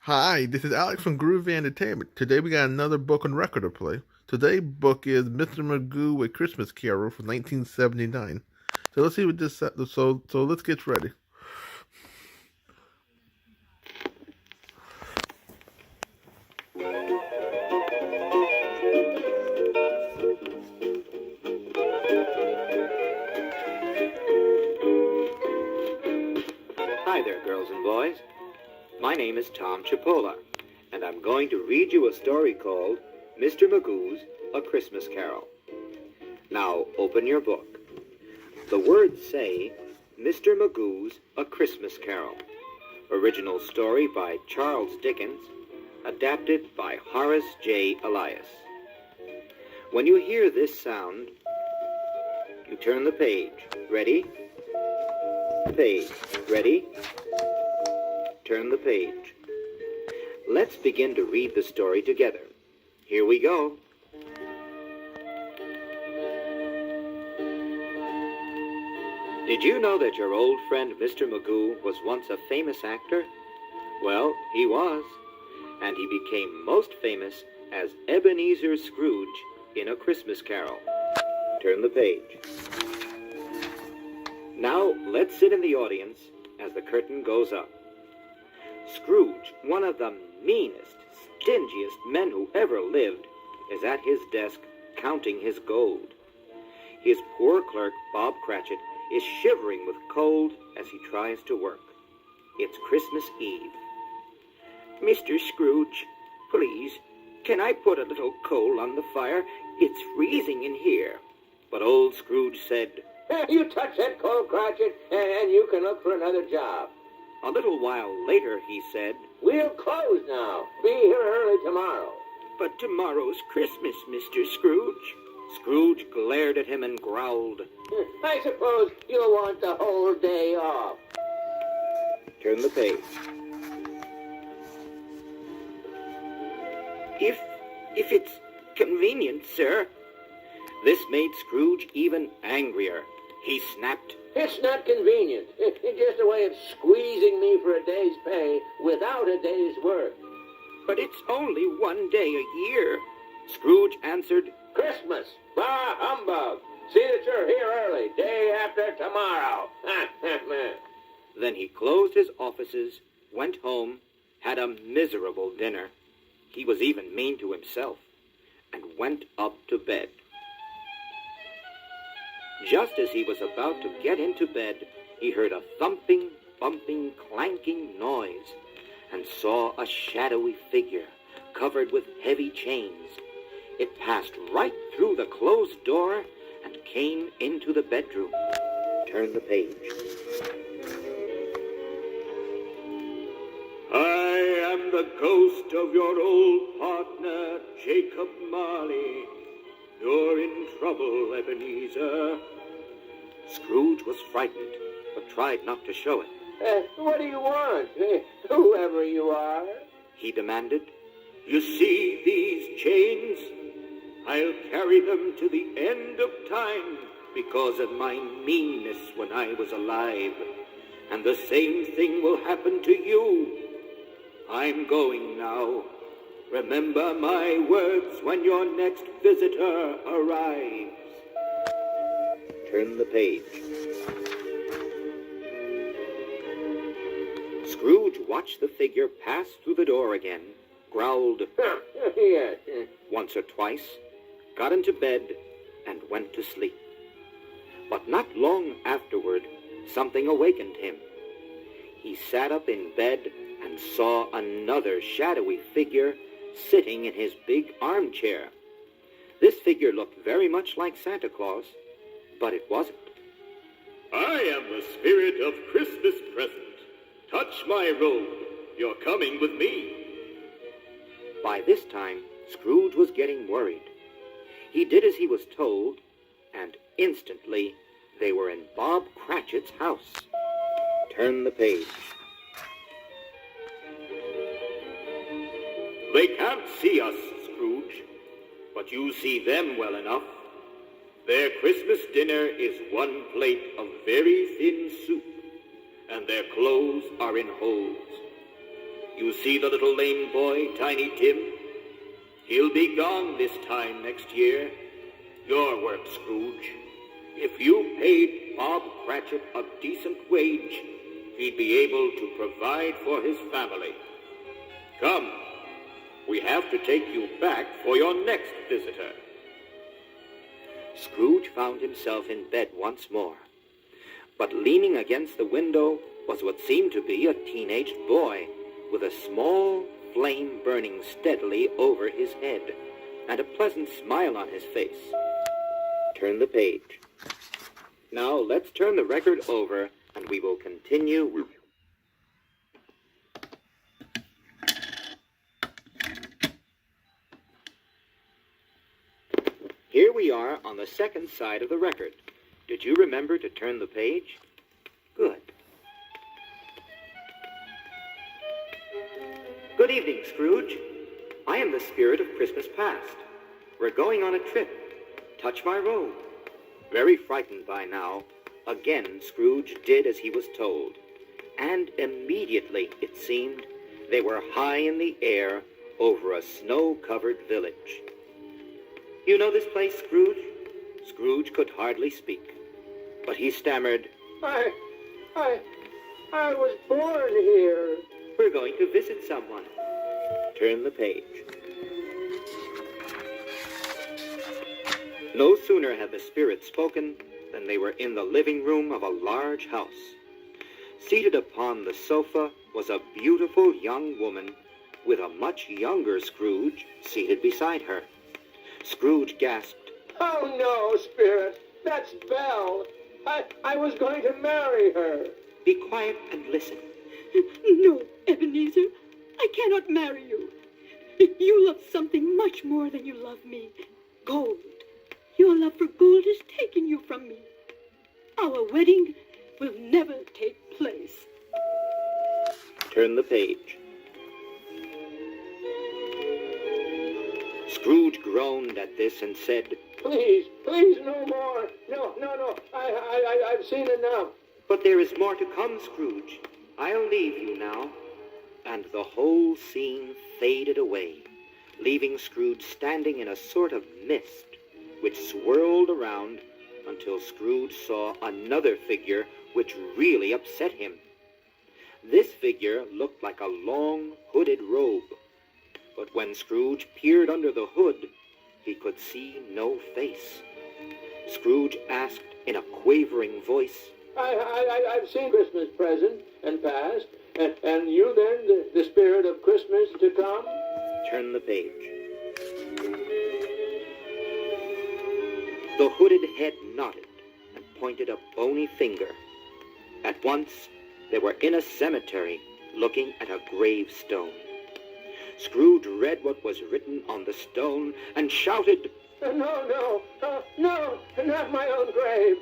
Hi, this is Alex from Groovy Entertainment. Today we got another book on record to play. Today's book is Mr. Magoo: A Christmas Carol from 1979. So let's see what this. So let's get ready. Hi there, girls and boys. My name is Tom Chipola, and I'm going to read you a story called Mr. Magoo's A Christmas Carol. Now, open your book. The words say, Mr. Magoo's A Christmas Carol. Original story by Charles Dickens, adapted by Horace J. Elias. When you hear this sound, you turn the page. Ready? Page. Ready? Turn the page. Let's begin to read the story together. Here we go. Did you know that your old friend Mr. Magoo was once a famous actor? Well, he was, and he became most famous as Ebenezer Scrooge in A Christmas Carol. Turn the page. Now, let's sit in the audience as the curtain goes up. Scrooge, one of the meanest, stingiest men who ever lived, is at his desk counting his gold. His poor clerk, Bob Cratchit, is shivering with cold as he tries to work. It's Christmas Eve. Mr. Scrooge, please, can I put a little coal on the fire? It's freezing in here. But old Scrooge said, You touch that coal, Cratchit, and you can look for another job. a little while later he said, We'll close now. Be here early tomorrow. But tomorrow's Christmas, Mr. Scrooge. Scrooge glared at him and growled. I suppose you'll want the whole day off. Turn the page. If it's convenient, sir. This made Scrooge even angrier. He snapped, It's not convenient. It's just a way of squeezing me for a day's pay without a day's work. but it's only one day a year. Scrooge answered, Christmas. Bah, humbug. See that you're here early, day after tomorrow. Then he closed his offices, went home, had a miserable dinner. He was even mean to himself, and went up to bed. Just as he was about to get into bed, he heard a thumping, bumping, clanking noise, and saw a shadowy figure covered with heavy chains. It passed right through the closed door and came into the bedroom. Turn the page. I am the ghost of your old partner, Jacob Marley. You're in trouble, Ebenezer. Scrooge was frightened, but tried not to show it. What do you want? Whoever you are. He demanded. You see these chains? I'll carry them to the end of time because of my meanness when I was alive. And the same thing will happen to you. I'm going now. Remember my words when your next visitor arrives. Turn the page. Scrooge watched the figure pass through the door again, growled Yes. once or twice, got into bed, and went to sleep. But not long afterward, something awakened him. He sat up in bed and saw another shadowy figure sitting in his big armchair. This figure looked very much like Santa Claus, but it wasn't. I am the spirit of Christmas present. Touch my robe. You're coming with me. By this time, Scrooge was getting worried. He did as he was told, and instantly they were in Bob Cratchit's house. Turn the page. They can't see us, Scrooge, but you see them well enough. Their Christmas dinner is one plate of very thin soup, and their clothes are in holes. You You see the little lame boy, Tiny Tim? He'll be gone this time next year. Your work, Scrooge. If you paid Bob Cratchit a decent wage, he'd be able to provide for his family. Come, we have to take you back for your next visitor. Scrooge found himself in bed once more, but leaning against the window was what seemed to be a teenaged boy, with a small flame burning steadily over his head, and a pleasant smile on his face. Turn the page. Now let's turn the record over, and we will continue. Here we are on the second side of the record. Did you remember to turn the page? Good. Good evening, Scrooge. I am the spirit of Christmas past. We're going on a trip. Touch my robe. Very frightened by now, again Scrooge did as he was told. And immediately, it seemed, they were high in the air over a snow-covered village. You know this place, Scrooge? Scrooge could hardly speak, but he stammered, I was born here. We're going to visit someone. Turn the page. No sooner had the spirit spoken than they were in the living room of a large house. Seated upon the sofa was a beautiful young woman with a much younger Scrooge seated beside her. Scrooge gasped, Oh, no, Spirit. That's Belle. I was going to marry her. Be quiet and listen. No, Ebenezer, I cannot marry you. You love something much more than you love me. Gold. Your love for gold has taken you from me. Our wedding will never take place. Turn the page. Scrooge groaned at this and said, Please, no more. No. I've seen enough. But there is more to come, Scrooge. I'll leave you now. And the whole scene faded away, leaving Scrooge standing in a sort of mist, which swirled around until Scrooge saw another figure which really upset him. This figure looked like a long, hooded robe, but when Scrooge peered under the hood, he could see no face. Scrooge asked in a quavering voice, I've seen Christmas present and past, and you then, the spirit of Christmas to come? Turn the page. The hooded head nodded and pointed a bony finger. At once, they were in a cemetery looking at a gravestone. Scrooge read what was written on the stone and shouted, No, not my own grave.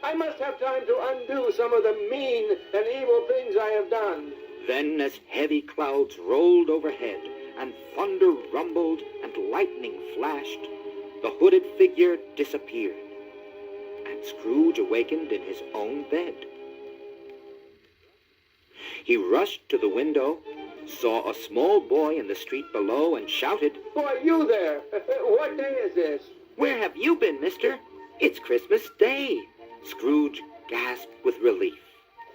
I must have time to undo some of the mean and evil things I have done. Then, as heavy clouds rolled overhead and thunder rumbled and lightning flashed, the hooded figure disappeared, and Scrooge awakened in his own bed. He rushed to the window, saw a small boy in the street below, and shouted, Who are you there? What day is this? Where have you been, mister? It's Christmas Day. Scrooge gasped with relief.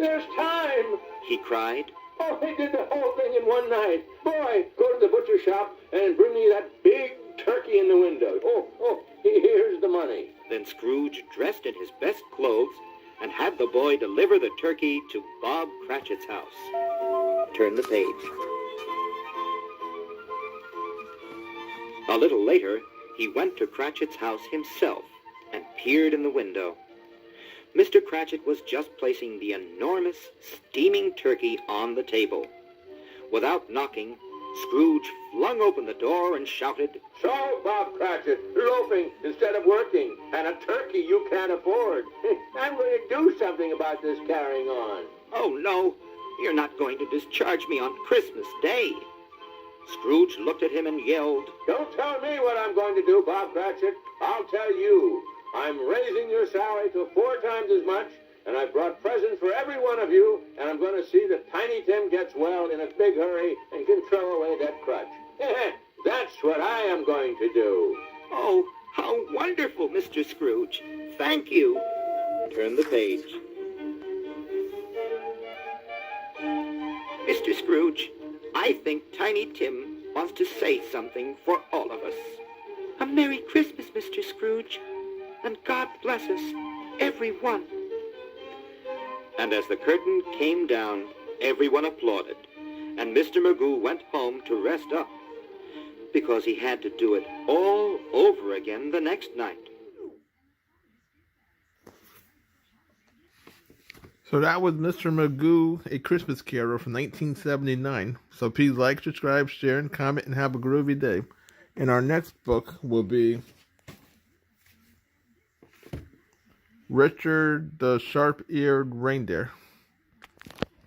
There's time. He cried. Oh, he did the whole thing in one night. Boy, go to the butcher shop and bring me that big turkey in the window. Oh, here's the money. Then Scrooge dressed in his best clothes and had the boy deliver the turkey to Bob Cratchit's house. Turn the page. A little later, he went to Cratchit's house himself and peered in the window. Mr. Cratchit was just placing the enormous, steaming turkey on the table. Without knocking, Scrooge flung open the door and shouted, So, Bob Cratchit, loafing instead of working, and a turkey you can't afford. I'm going to do something about this carrying on. Oh, no, you're not going to discharge me on Christmas Day. Scrooge looked at him and yelled, Don't tell me what I'm going to do, Bob Cratchit. I'll tell you. I'm raising your salary to 4 times as much, and I've brought presents for every one of you, and I'm going to see that Tiny Tim gets well in a big hurry and can throw away that crutch. That's what I am going to do. Oh, how wonderful, Mr. Scrooge. Thank you. Turn the page. Mr. Scrooge, I think Tiny Tim wants to say something for all of us. A Merry Christmas, Mr. Scrooge, and God bless us, every one. And as the curtain came down, everyone applauded, and Mr. Magoo went home to rest up, because he had to do it all over again the next night. So that was Mr. Magoo, A Christmas Carol from 1979. So please like, subscribe, share, and comment, and have a groovy day. And our next book will be Richard the Sharp-Eared Reindeer.